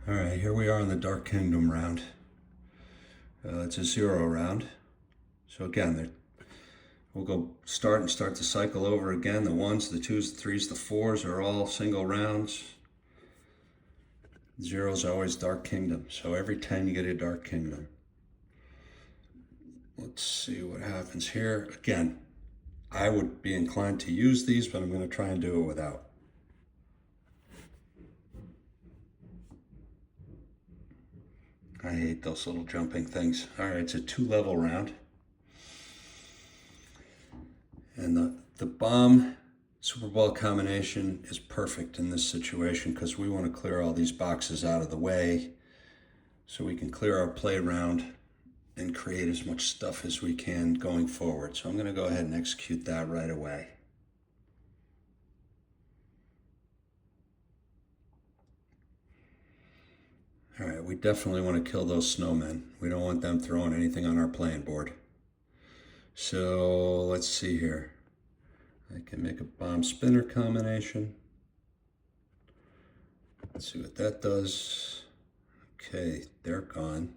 All right, here we are in the Dark Kingdom round. It's a 0 round. So again, we'll go start the cycle over again. The 1s, the 2s, the 3s, the 4s are all single rounds. 0 is always Dark Kingdom. So every 10 you get a Dark Kingdom. Let's see what happens here. Again, I would be inclined to use these, but I'm going to try and do it without. I hate those little jumping things. All right, it's a 2-level round. And the bomb Super Ball combination is perfect in this situation because we want to clear all these boxes out of the way so we can clear our play round and create as much stuff as we can going forward. So I'm going to go ahead and execute that right away. All right, we definitely want to kill those snowmen. We don't want them throwing anything on our playing board. So let's see here. I can make a bomb spinner combination. Let's see what that does. Okay, they're gone.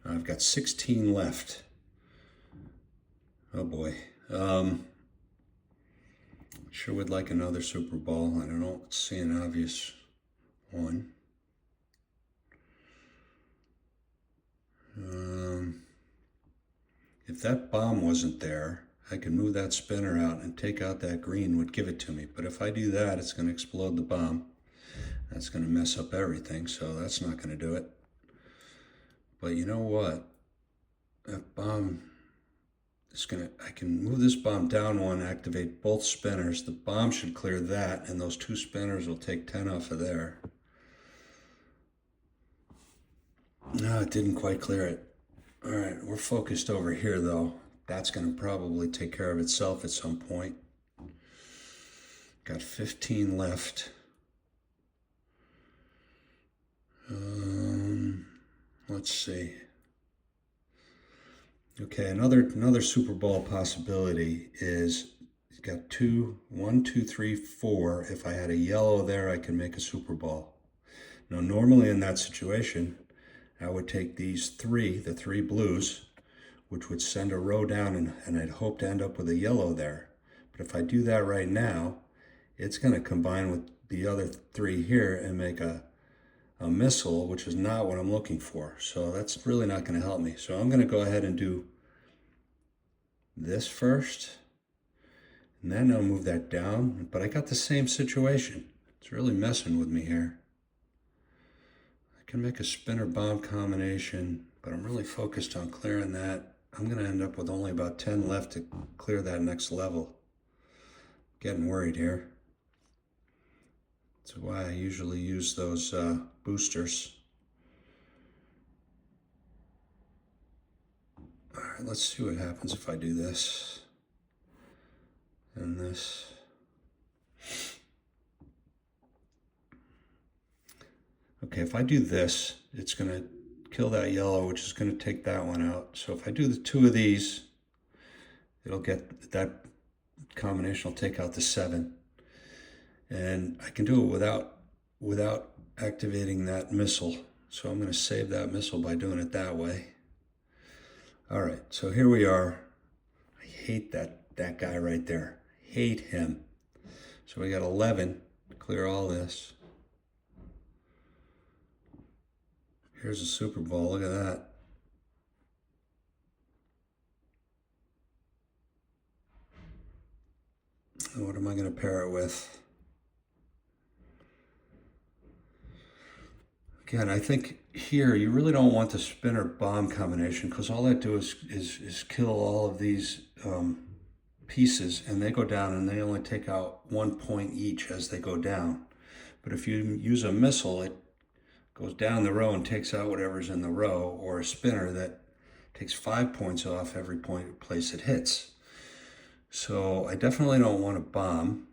Now I've got 16 left. Oh boy. Sure would like another Super Ball. I don't see an obvious one. If that bomb wasn't there, I could move that spinner out and take out that green would give it to me. But if I do that, it's going to explode the bomb. That's going to mess up everything, so that's not going to do it. But you know what? That bomb is going to, I can move this bomb down one, activate both spinners. The bomb should clear that, and those 2 spinners will take 10 off of there. No, it didn't quite clear it. All right, we're focused over here though. That's going to probably take care of itself at some point. Got 15 left. Let's see. Okay, another Super Bowl possibility is you've got 1, 2, 3, 4. If I had a yellow there, I could make a Super Bowl. Now, normally in that situation, I would take these 3, the 3 blues, which would send a row down, and I'd hope to end up with a yellow there. But if I do that right now, it's going to combine with the other 3 here and make a missile, which is not what I'm looking for. So that's really not going to help me. So I'm going to go ahead and do this first, and then I'll move that down. But I got the same situation. It's really messing with me here. I can make a spinner bomb combination, but I'm really focused on clearing that. I'm going to end up with only about 10 left to clear that next level. Getting worried here. That's why I usually use those boosters. All right, let's see what happens if I do this and this. Okay, if I do this, it's going to kill that yellow, which is going to take that one out. So if I do the 2 of these, it'll get that combination will take out the 7. And I can do it without activating that missile. So I'm going to save that missile by doing it that way. All right, so here we are. I hate that guy right there. Hate him. So we got 11 to clear all this. Here's a Super Bowl. Look at that. What am I going to pair it with? Again, I think here you really don't want the spinner bomb combination because all that do is kill all of these pieces, and they go down and they only take out 1 point each as they go down. But if you use a missile, it goes down the row and takes out whatever's in the row, or a spinner that takes 5 points off every place it hits. So I definitely don't want a bomb.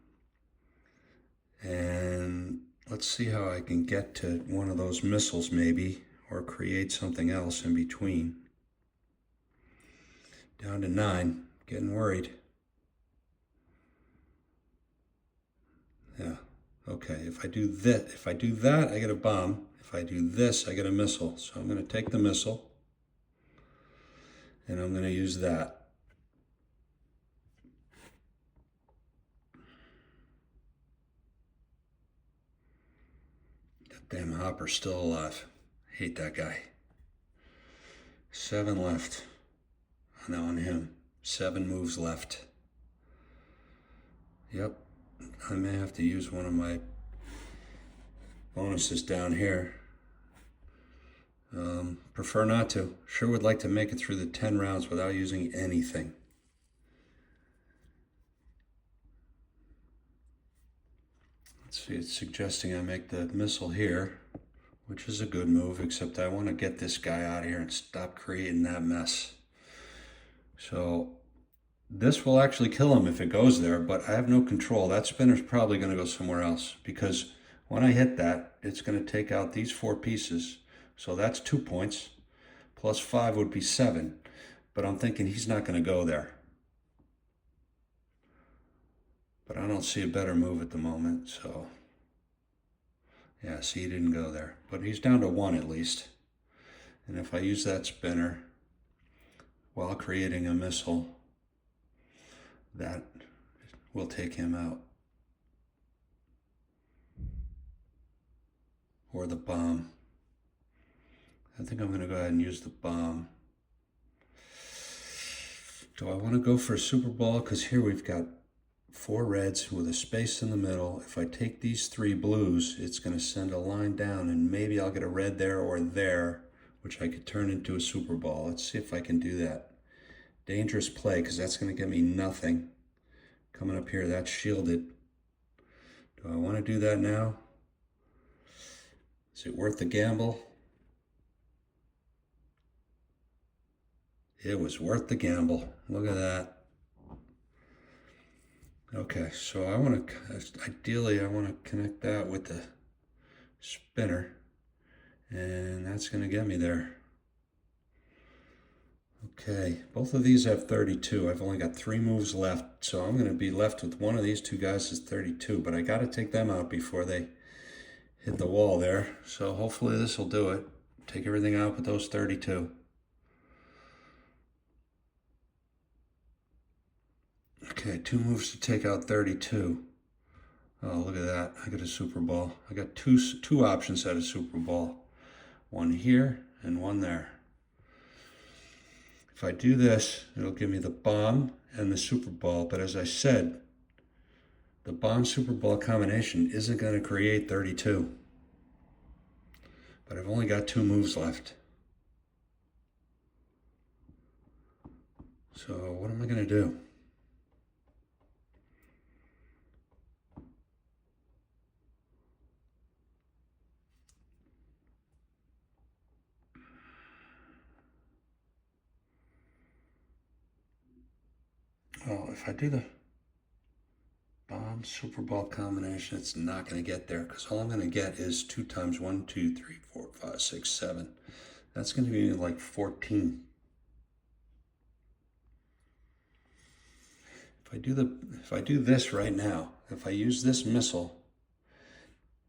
And let's see how I can get to one of those missiles maybe, or create something else in between. Down to 9, getting worried. Yeah, okay, if I do that, I get a bomb. If I do this, I get a missile. So I'm going to take the missile and I'm going to use that. That damn hopper's still alive. Hate that guy. 7 left. Now on him. 7 moves left. Yep. I may have to use one of my bonuses down here. Prefer not to. Sure would like to make it through the 10 rounds without using anything. Let's see, it's suggesting I make the missile here, which is a good move, except I want to get this guy out of here and stop creating that mess. So this will actually kill him if it goes there, but I have no control. That spinner's probably going to go somewhere else, because when I hit that, it's going to take out these 4 pieces. So that's 2 points. Plus 5 would be 7. But I'm thinking he's not going to go there. But I don't see a better move at the moment, so... Yeah, see, he didn't go there. But he's down to 1 at least. And if I use that spinner while creating a missile, that will take him out. Or the bomb. I think I'm going to go ahead and use the bomb. Do I want to go for a Super Ball? Because here we've got 4 reds with a space in the middle. If I take these 3 blues, it's going to send a line down, and maybe I'll get a red there or there, which I could turn into a Super Ball. Let's see if I can do that. Dangerous play, because that's going to get me nothing. Coming up here, that's shielded. Do I want to do that now? Is it worth the gamble? It was worth the gamble. Look at that. Okay, so I want to, ideally I want to connect that with the spinner, and that's going to get me there. Okay, both of these have 32. I've only got 3 moves left, so I'm going to be left with one of these 2 guys is 32, but I got to take them out before they hit the wall there. So hopefully this will do it. Take everything out with those 32. Okay, 2 moves to take out 32. Oh, look at that. I got a Super Ball. I got two options at a Super Ball. One here and one there. If I do this, it'll give me the bomb and the Super Ball. But as I said, the bomb Super Ball combination isn't going to create 32. But I've only got 2 moves left. So what am I going to do? Well, if I do the bomb Super Ball combination, it's not going to get there, because all I'm going to get is 2 times 1, 2, 3, 4, 5, 6, 7. That's going to be like 14. If I do this right now, if I use this missile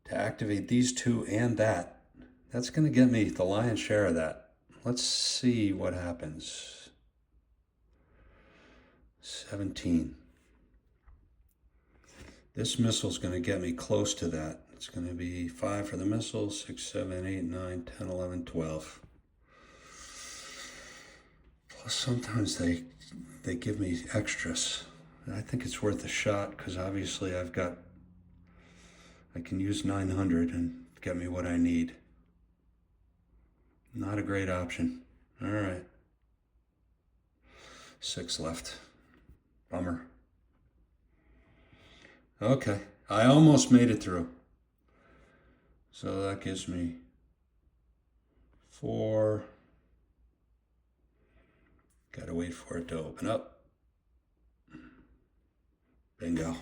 to activate these 2 and that, that's going to get me the lion's share of that. Let's see what happens. 17. This missile is going to get me close to that. It's going to be 5 for the missile, 6, 7, 8, 9, 10, 11, 12. Plus sometimes they give me extras. I think it's worth a shot, because obviously I can use 900 and get me what I need. Not a great option. All right. 6 left. Bummer. Okay, I almost made it through. So that gives me 4. Gotta wait for it to open up. Bingo.